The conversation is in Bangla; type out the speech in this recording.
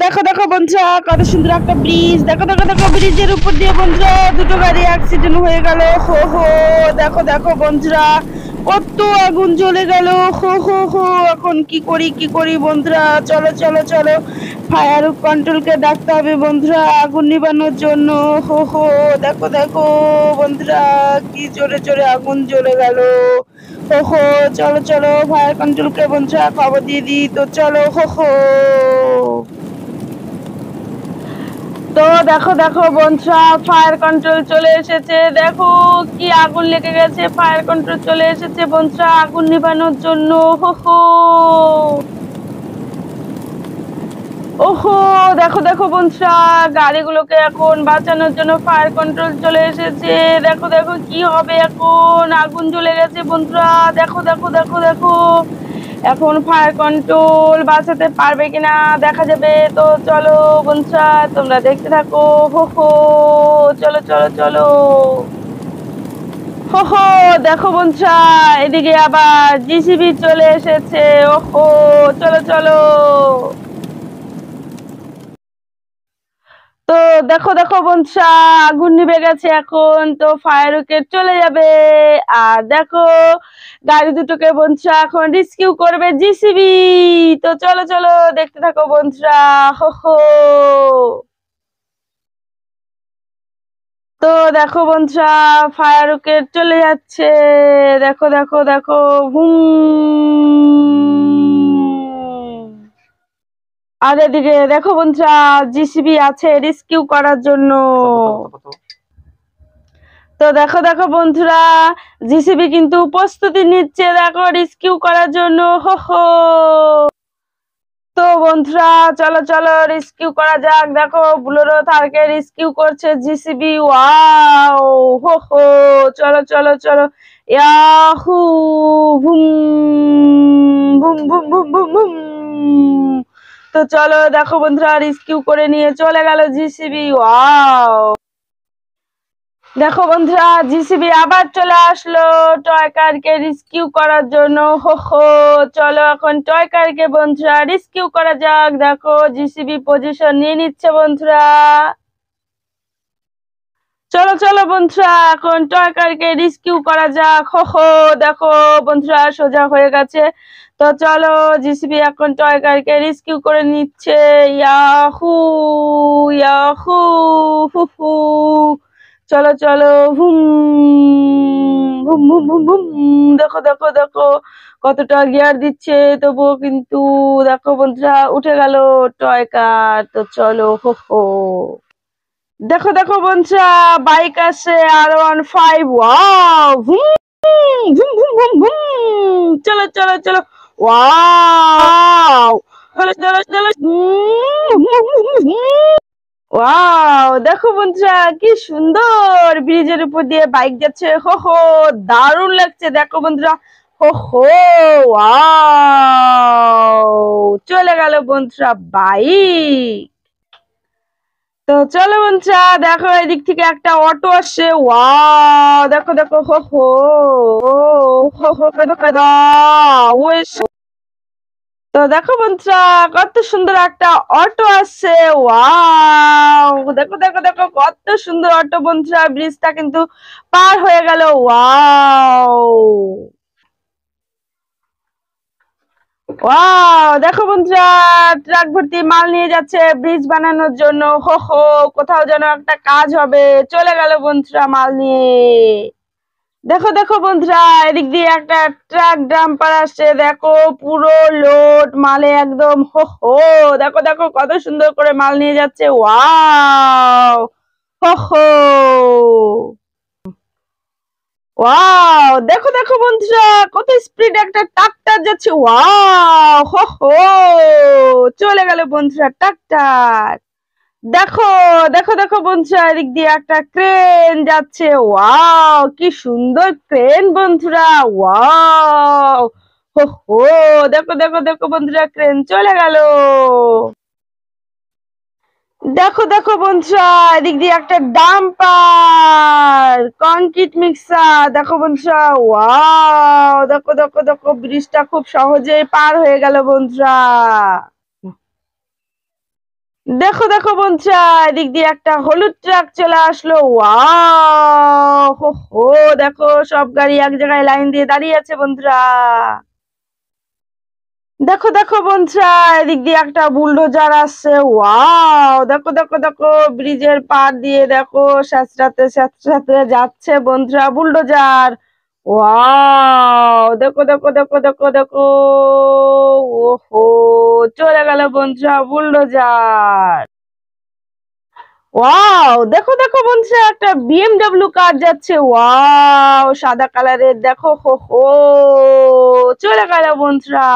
দেখো দেখো বন্ধুরা, কত সুন্দর একটা ব্রিজ। দেখো দেখো দেখো, ব্রিজের উপর দিয়ে বন্ধুরা দুটো গাড়ি অ্যাক্সিডেন্ট হয়ে গেল। হো হো, দেখো দেখো বন্ধুরা, কত আগুন জ্বলে গেল। হো হো হো, এখন কি করি কি করি বন্ধুরা? চলো চলো চলো, ফায়ার কন্ট্রোলকে ডাকতে হবে বন্ধুরা আগুন নিবানোর জন্য। হো হো, দেখো দেখো বন্ধুরা, কি জোরে জোরে আগুন জ্বলে গেল। হো হো, চলো চলো, ফায়ার কন্ট্রোলকে বন্ধুরা খবর দিয়ে দিই। তো চলো, হো হো। তো দেখো দেখো বন্ধুরা, ফায়ার কন্ট্রোল চলে এসেছে। দেখো কি আগুন লেগে গেছে, ফায়ার কন্ট্রোল চলে এসেছে বন্ধুরা আগুন নিভানোর জন্য। হো হো, ওহো, দেখো দেখো বন্ধুরা, গাড়িগুলোকে এখন বাঁচানোর জন্য ফায়ার কন্ট্রোল চলে এসেছে। দেখো দেখো কি হবে, এখন আগুন জ্বলে গেছে বন্ধুরা। দেখো দেখো দেখো দেখো, এখন ফায়ার কন্ট্রোল বাঁচাতে পারবে কিনা দেখা যাবে। তো চলো বন্ধুরা, তোমরা দেখতে থাকো। হো হো, চলো চলো চলো। হো হো, দেখো বন্ধুরা, এদিকে আবার জিসিবি চলে এসেছে। ওহো, চলো চলো। তো দেখো দেখো বন্ধুরা, আগুন নিভে গেছে। এখন তো ফায়ার উইকেট চলে যাবে। আর দেখো গাড়ি দুটোকে বন্ধুরা এখন রেস্কিউ করবে জিসিবি। তো চলো চলো, দেখতে থাকো বন্ধুরা। হো হো, তো দেখো বন্ধুরা, ফায়ার উইকেট চলে যাচ্ছে। দেখো দেখো দেখো, হুম। আর এদিকে দেখো বন্ধুরা, জিসিবি আছে রেস্কিউ করার জন্য। তো দেখো দেখো বন্ধুরা, জিসিবি কিন্তু প্রস্তুতি নিচ্ছে দেখো রেস্কিউ করার জন্য। হো হো, তো বন্ধুরা চলো চলো, রেস্কিউ করা যাক। দেখো বুলেরো থারকে রেস্কিউ করছে জিসিবি। ওয়াও, হো হো, চলো চলো চলো, Yahoo, boom boom boom boom boom boom. তো চলো, দেখো বন্ধুরা, রেস্কিউ করে নিয়ে চলে গেল জিসিবি। ওয়াও, দেখো বন্ধুরা, জিসিবি আবার চলে আসলো টয় কারকে রেস্কিউ করার জন্য। হো হো, চলো এখন টয় কারকে বন্ধুরা রেস্কিউ করা যাক। দেখো জিসিবি পজিশন নিয়ে নিচ্ছে বন্ধুরা। চলো চলো বন্ধুরা, এখন টয় কারকে রেস্কিউ করা যাক। হো হো, দেখো বন্ধুরা সোজা হয়ে গেছে। তো চলো, জিসিবি এখন টয় কারকে রেস্কিউ করে নিচ্ছে। ইয়াহু ইয়াহু, হু হু, চলো চলো, হুম ভুম ভুম ভুম ভুম। দেখো দেখো দেখো, কতটা গিয়ার দিচ্ছে, তবুও কিন্তু দেখো বন্ধুরা উঠে গেল টয় কার। তো চলো, হো হো, দেখো দেখো বন্ধুরা, বাইক আছে R15। ওয়াও, ভুম ভুম ভুম ভুম ভুম, চলো চলো চলো। ওয়াও, চলো চলো চলো। ওয়াও, দেখো বন্ধুরা, কি সুন্দর ব্রিজের উপর দিয়ে বাইক যাচ্ছে। হো হো, দারুণ লাগছে দেখো বন্ধুরা। হো হো, ওয়াও, চলে গেল বন্ধুরা বাইক। তো চলো বন্ধুরা, দেখো এদিক থেকে একটা অটো আসছে। ওয়াও, দেখো দেখো, হো হো, ও হো হো, তো দেখো বন্ধুরা, কত সুন্দর একটা অটো আসছে। ওয়াও, দেখো দেখো দেখো, কত সুন্দর অটো বন্ধুরা, ব্রিজটা কিন্তু পার হয়ে গেল। ওয়াও ওয়াও, দেখো বন্ধুরা, ট্রাক ভর্তি মাল নিয়ে যাচ্ছে ব্রিজ বানানোর জন্য। হো হো, কোথাও যেন একটা কাজ হবে। চলে গেল বন্ধুরা মাল নিয়ে। দেখো দেখো বন্ধুরা, এদিক দিয়ে একটা ট্রাক ডাম্পার আসছে। দেখো পুরো লোড মালে একদম। হো হো, দেখো দেখো কত সুন্দর করে মাল নিয়ে যাচ্ছে। ওয়াও, হো হো, ওয়াও, দেখো দেখো বন্ধুরা, কত স্পিড একটা ট্রাক্টর যাচ্ছে। ওয়াও, হো হো, চলে গেল বন্ধুরা ট্রাক্টর। দেখো দেখো দেখো বন্ধুরা, এদিক দিয়ে একটা ক্রেন যাচ্ছে। ওয়াও, কি সুন্দর ক্রেন বন্ধুরা। ওয়াও, হো হো, দেখো দেখো দেখো বন্ধুরা, ক্রেন চলে গেল। দেখো দেখো বন্ধুরা, এদিক দিয়ে একটা ডাম্পার কংক্রিট মিক্সার। দেখো বন্ধুরা, ওয়াও, দেখো দেখো দেখো, ব্রিজটা খুব সহজেই পার হয়ে গেল বন্ধুরা। দেখো দেখো বন্ধুরা, এদিক দিয়ে একটা হলুদ ট্রাক চলে আসলো। ওয়াও, হো হো, দেখো সব গাড়ি এক জায়গায় লাইন দিয়ে দাঁড়িয়ে আছে বন্ধুরা। দেখো দেখো বন্ধুরা, এদিক দিয়ে একটা বুলডোজার আসছে। ওয়াও, দেখো দেখো দেখো, ব্রিজের পার দিয়ে দেখো স্যাঁতসেঁতে স্যাঁতসেঁতে যাচ্ছে বন্ধুরা বুলডোজার। ওয়াও, দেখো দেখো দেখো দেখো দেখো, ওহো, চলে গেল বন্ধুরা বুলডোজার। ওয়াও, দেখো দেখো বন্ধুরা, একটা বিএমডব্লিউ কার যাচ্ছে। ওয়াও, সাদা কালারের, দেখো, হো হো, চলে গেল বন্ধুরা।